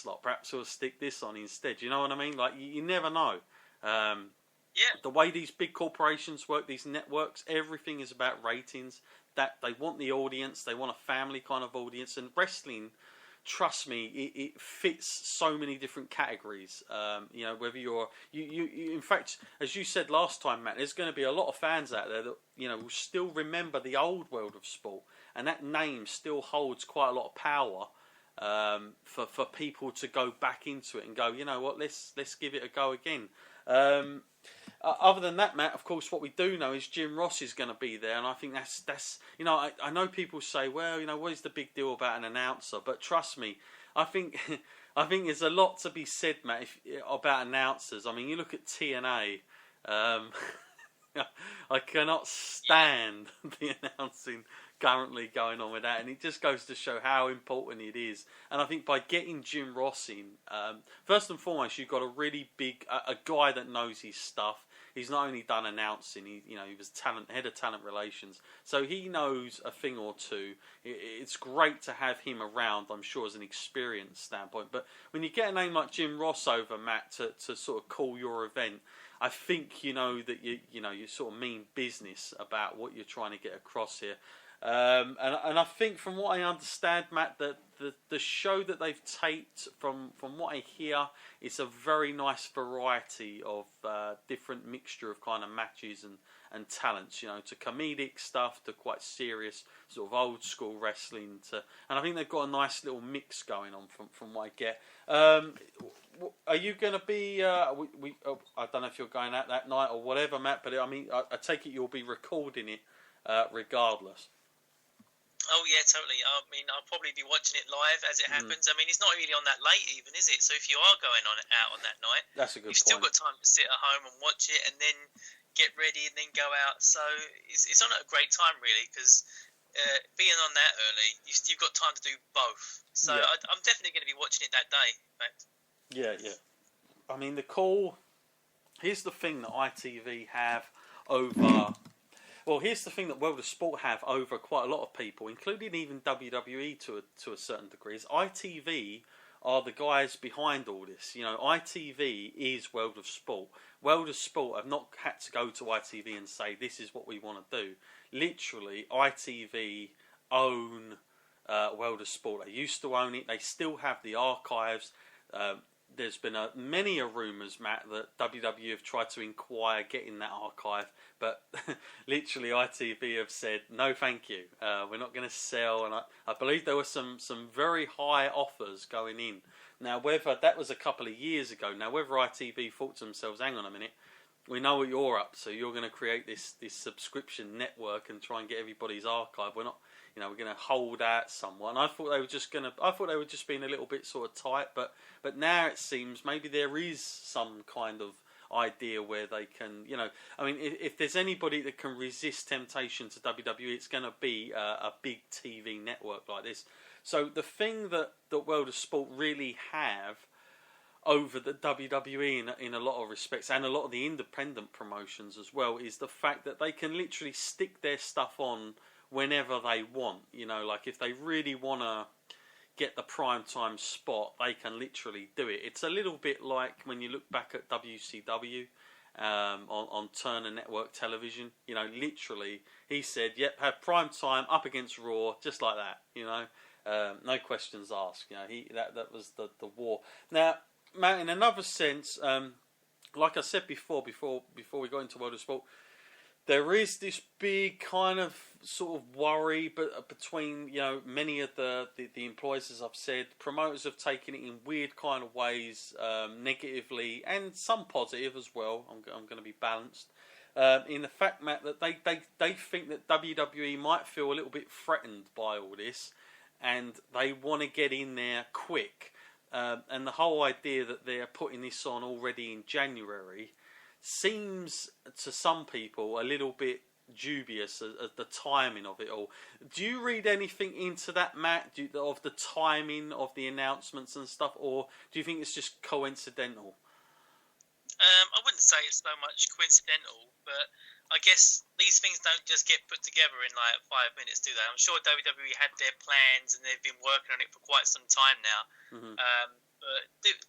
slot. Perhaps we'll stick this on instead. You know what I mean? Like, you never know. Yeah. The way these big corporations work, these networks, everything is about ratings. That they want the audience, they want a family kind of audience, and wrestling, trust me, it fits so many different categories. Whether you in fact, as you said last time, Matt, there's going to be a lot of fans out there that will still remember the old World of Sport, and that name still holds quite a lot of power for people to go back into it and go, you know what, let's give it a go again. Other than that, Matt, of course, what we do know is Jim Ross is going to be there, and I think that's I know people say, well, what is the big deal about an announcer? But trust me, I think there's a lot to be said, Matt, about announcers. I mean, you look at TNA. I cannot stand the announcing currently going on with that, and it just goes to show how important it is. And I think by getting Jim Ross in, first and foremost, you've got a really big a guy that knows his stuff. He's not only done announcing, he was head of talent relations, so he knows a thing or two. It's great to have him around, I'm sure, as an experience standpoint. But when you get a name like Jim Ross over, Matt, to sort of call your event, I think that you sort of mean business about what you're trying to get across here. And I think, from what I understand, Matt, that the show that they've taped, from what I hear, it's a very nice variety of different mixture of kind of matches and talents, to comedic stuff, to quite serious sort of old school wrestling, and I think they've got a nice little mix going on from what I get. Are you going to be? I don't know if you're going out that night or whatever, Matt, but I mean, I take it you'll be recording it regardless. Oh yeah, totally. I mean, I'll probably be watching it live as it happens. I mean, it's not really on that late, even, is it? So if you are going out on that night, that's a good you've still point. got time to sit at home and watch it, and then get ready and then go out. So it's on at a great time, really, because being on that early, you've got time to do both. So yeah. I'm definitely going to be watching it that day. In fact. Yeah. I mean, here's the thing that ITV have over. Well, here's the thing that World of Sport have over quite a lot of people, including even WWE to a certain degree, is ITV are the guys behind all this. ITV is World of Sport. World of Sport have not had to go to ITV and say, this is what we want to do. Literally, ITV own World of Sport. They used to own it. They still have the archives. There's been many rumours, Matt, that WWE have tried to inquire getting that archive, but literally ITV have said, no thank you, we're not going to sell, and I believe there were some very high offers going in. Now, whether that was a couple of years ago, whether ITV thought to themselves, hang on a minute, we know what you're up to, you're going to create this subscription network and try and get everybody's archive, we're not... we're going to hold out someone. I thought they were just being a little bit sort of tight, but now it seems maybe there is some kind of idea where they can, I mean, if there's anybody that can resist temptation to WWE, it's going to be a big TV network like this. So the thing that World of Sport really have over the WWE in a lot of respects, and a lot of the independent promotions as well, is the fact that they can literally stick their stuff on whenever they want. Like if they really want to get the primetime spot, they can literally do it. It's a little bit like when you look back at WCW on Turner Network Television. Literally, he said, yep, have primetime up against Raw, just like that. No questions asked. That was the war. Now, Matt, in another sense, like I said before we got into World of Sport, there is this big kind of sort of worry, but between many of the employees, as I've said, promoters have taken it in weird kind of ways, negatively and some positive as well. I'm going to be balanced in the fact, Matt, that they think that WWE might feel a little bit threatened by all this, and they want to get in there quick. And the whole idea that they're putting this on already in January seems to some people a little bit dubious at the timing of it all. Do you read anything into that, Matt, of the timing of the announcements and stuff, or do you think it's just coincidental? I wouldn't say it's so much coincidental, but I guess these things don't just get put together in like 5 minutes, do they? I'm sure WWE had their plans and they've been working on it for quite some time now. Mm-hmm. But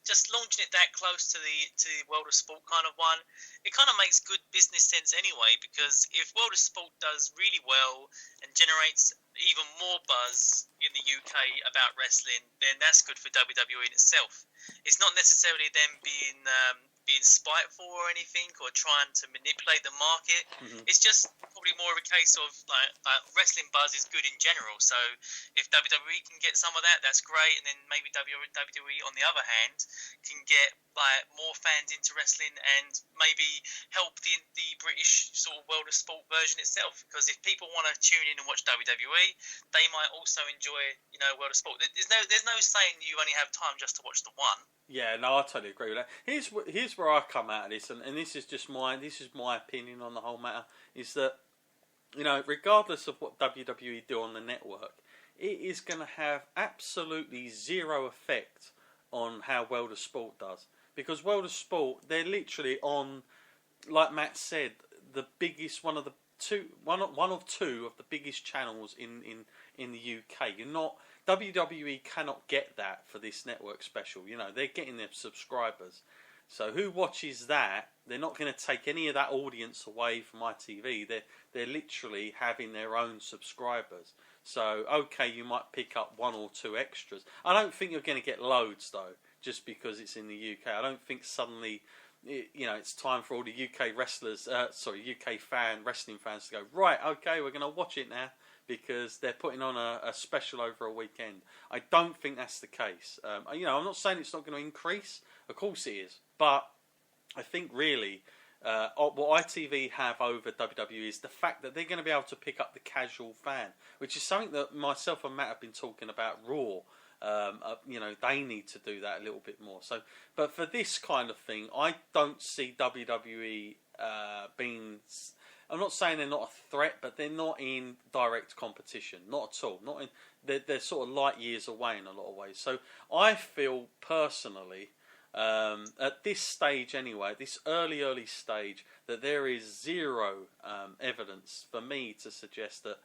just launching it that close to the World of Sport kind of one, it kind of makes good business sense anyway. Because if World of Sport does really well and generates even more buzz in the UK about wrestling, then that's good for WWE in itself. It's not necessarily them being spiteful or anything, or trying to manipulate the market. It's just probably more of a case of like wrestling buzz is good in general. So if WWE can get some of that, that's great. And then maybe WWE on the other hand can get like more fans into wrestling and maybe help the British sort of World of Sport version itself. Because if people want to tune in and watch WWE, they might also enjoy World of Sport. There's no saying you only have time just to watch the one. Yeah, no, I totally agree with that. Here's where I come out of this, and this is just my opinion on the whole matter, is that, regardless of what WWE do on the network, it is going to have absolutely zero effect on how World of Sport does. Because World of Sport, they're literally on, like Matt said, the biggest one of two of the biggest channels in the UK. WWE cannot get that for this network special. They're getting their subscribers. So who watches that? They're not going to take any of that audience away from ITV. They're literally having their own subscribers. So, okay, you might pick up one or two extras. I don't think you're going to get loads, though, just because it's in the UK. I don't think suddenly, it's time for all the UK wrestling fans to go, right, okay, we're going to watch it now, because they're putting on a special over a weekend. I don't think that's the case. I'm not saying it's not going to increase. Of course it is. But I think really what ITV have over WWE is the fact that they're going to be able to pick up the casual fan, which is something that myself and Matt have been talking about Raw. They need to do that a little bit more. So, but for this kind of thing, I don't see WWE being... I'm not saying they're not a threat, but they're not in direct competition. Not at all. They're sort of light years away in a lot of ways. So I feel personally, at this stage anyway, at this early stage, that there is zero evidence for me to suggest that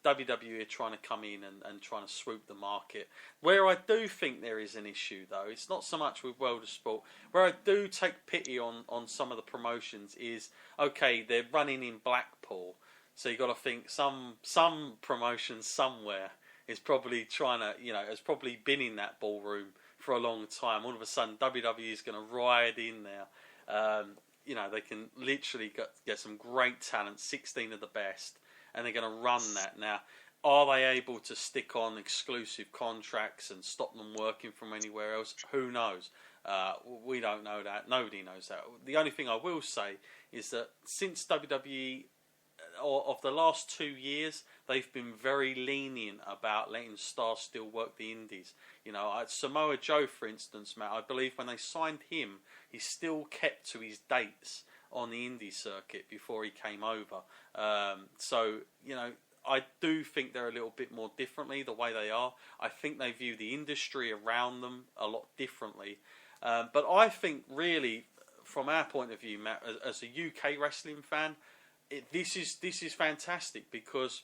WWE are trying to come in and trying to swoop the market. Where I do think there is an issue, though, it's not so much with World of Sport. Where I do take pity on some of the promotions is, okay, they're running in Blackpool, so you've got to think some promotion somewhere is probably trying to, has probably been in that ballroom for a long time. All of a sudden, WWE is going to ride in there. They can literally get some great talent, 16 of the best, and they're going to run that. Now, are they able to stick on exclusive contracts and stop them working from anywhere else? Who knows? We don't know that. Nobody knows that. The only thing I will say is that since WWE, of the last 2 years, they've been very lenient about letting stars still work the indies. Samoa Joe, for instance, Matt, I believe when they signed him, he still kept to his dates on the indie circuit before he came over. I do think they're a little bit more differently the way they are. I think they view the industry around them a lot differently. But I think really, from our point of view, Matt, as a UK wrestling fan, this is fantastic, because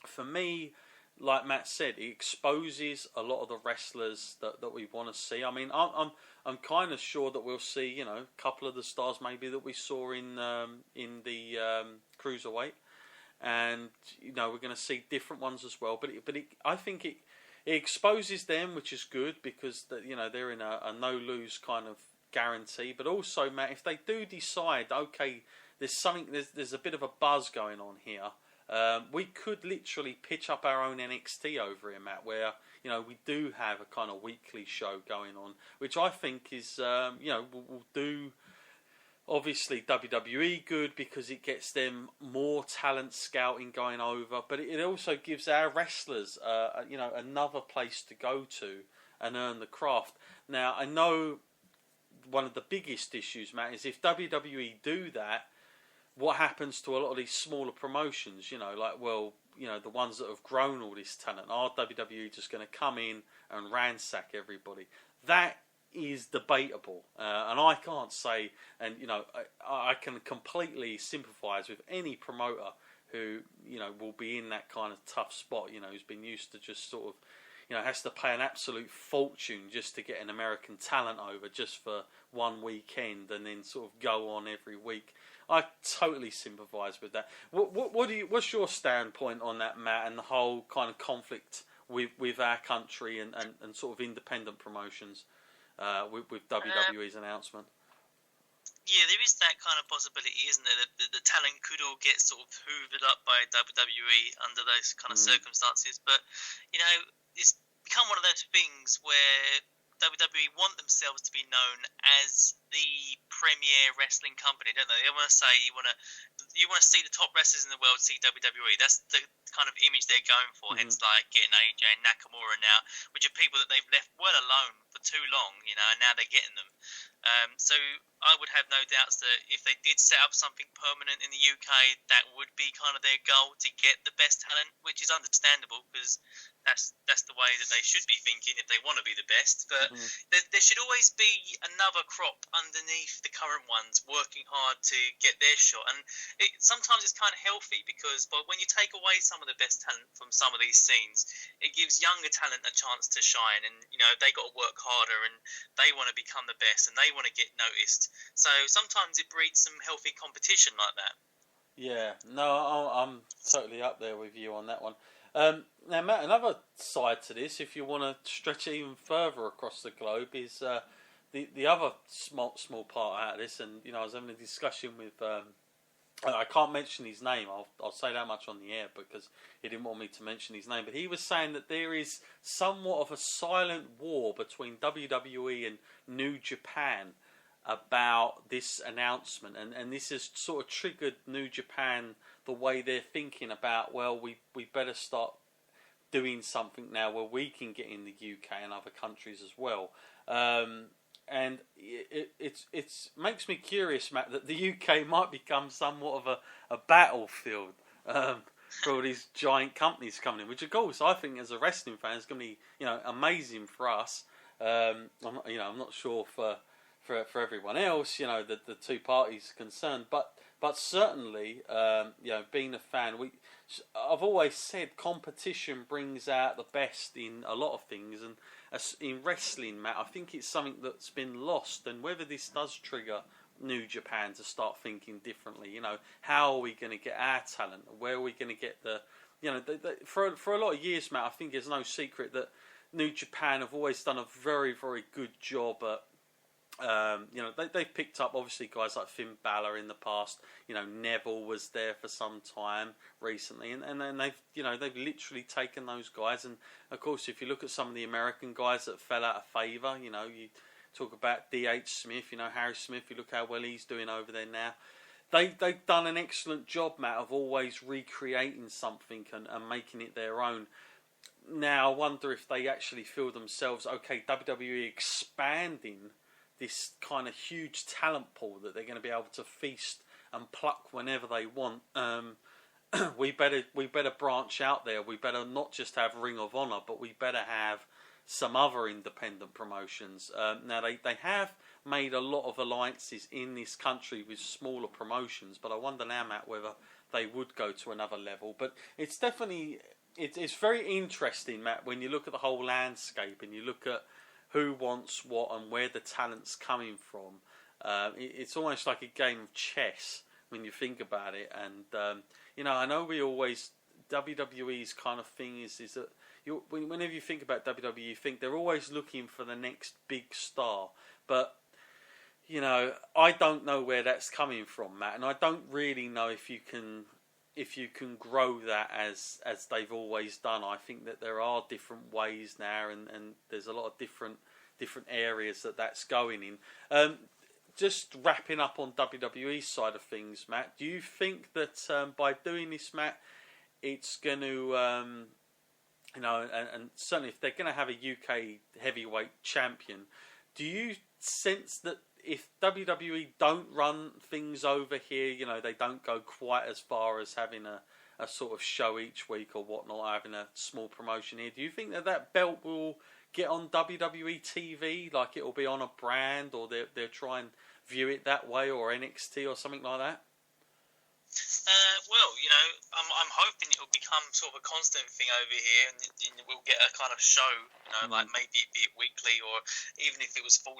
for me, like Matt said, it exposes a lot of the wrestlers that we want to see. I mean, I'm kind of sure that we'll see, a couple of the stars maybe that we saw in the cruiserweight, and we're going to see different ones as well. But I think it exposes them, which is good, because they're in a no lose kind of guarantee. But also, Matt, if they do decide, okay, there's a bit of a buzz going on here, we could literally pitch up our own NXT over here, Matt, where we do have a kind of weekly show going on, which I think is will do obviously WWE good, because it gets them more talent scouting going over, but it also gives our wrestlers another place to go to and earn the craft. Now, I know one of the biggest issues, Matt, is if WWE do that, what happens to a lot of these smaller promotions? The ones that have grown all this talent. Are WWE just going to come in and ransack everybody? That is debatable, and I can't say. And I can completely sympathise with any promoter who will be in that kind of tough spot. Who's been used to just sort of has to pay an absolute fortune just to get an American talent over just for one weekend and then sort of go on every week. I totally sympathise with that. What's your standpoint on that, Matt, and the whole kind of conflict with our country and sort of independent promotions with WWE's announcement? Yeah, there is that kind of possibility, isn't there? That the talent could all get sort of hoovered up by WWE under those kind of circumstances. But, it's become one of those things where WWE want themselves to be known as the premier wrestling company, don't they? They want to say you want to see the top wrestlers in the world see WWE. That's the kind of image they're going for. Hence, like getting AJ and Nakamura now, which are people that they've left well alone for too long, and now they're getting them. So I would have no doubts that if they did set up something permanent in the UK, that would be kind of their goal, to get the best talent, which is understandable because that's the way that they should be thinking if they want to be the best. But there should always be another crop underneath the current ones working hard to get their shot. And sometimes it's kind of healthy because when you take away some of the best talent from some of these scenes, it gives younger talent a chance to shine. And, they got to work harder and they want to become the best and they want to get noticed. So sometimes it breeds some healthy competition like that. Yeah, no, I'm totally up there with you on that one. Now, Matt, another side to this, if you want to stretch it even further across the globe, is the other small part out of this. And I was having a discussion with I can't mention his name. I'll say that much on the air because he didn't want me to mention his name. But he was saying that there is somewhat of a silent war between WWE and New Japan about this announcement, and this has sort of triggered New Japan the way they're thinking about, well, we better start doing something now where we can get in the UK and other countries as well. And it makes me curious, Matt, that the UK might become somewhat of a battlefield for all these giant companies coming in, which of course I think as a wrestling fan is going to be amazing for us. I'm not sure for everyone else, the two parties concerned, but certainly, being a fan, I've always said competition brings out the best in a lot of things, and in wrestling, Matt, I think it's something that's been lost, and whether this does trigger New Japan to start thinking differently, how are we going to get our talent? Where are we going to get for a lot of years, Matt, I think it's no secret that New Japan have always done a very, very good job at they've picked up obviously guys like Finn Balor in the past. Neville was there for some time recently, and then they've literally taken those guys. And of course, if you look at some of the American guys that fell out of favour, you talk about D.H. Smith, Harry Smith. You look how well he's doing over there now. They've done an excellent job, Matt, of always recreating something and making it their own. Now I wonder if they actually feel themselves, okay, WWE expanding this kind of huge talent pool that they're going to be able to feast and pluck whenever they want. We better branch out there. We better not just have Ring of Honor, but we better have some other independent promotions. Now they have made a lot of alliances in this country with smaller promotions, but I wonder now, Matt, whether they would go to another level. But it's definitely it's very interesting, Matt, when you look at the whole landscape and you look at who wants what and where the talent's coming from. It's almost like a game of chess when you think about it. And I know we always WWE's kind of thing is that whenever you think about WWE, you think they're always looking for the next big star. But I don't know where that's coming from, Matt, and I don't really know if you can grow that as they've always done. I think that there are different ways now, and there's a lot of different areas that's going in. Just wrapping up on WWE's side of things, Matt, do you think that by doing this, Matt, it's going to, and certainly if they're going to have a UK heavyweight champion, do you sense that if WWE don't run things over here, they don't go quite as far as having a sort of show each week or whatnot, having a small promotion here, do you think that belt will get on WWE TV, like it will be on a brand, or they'll try and view it that way, or NXT or something like that? Well, I'm hoping it will become sort of a constant thing over here, and we'll get a kind of show, like maybe be it weekly, or even if it was full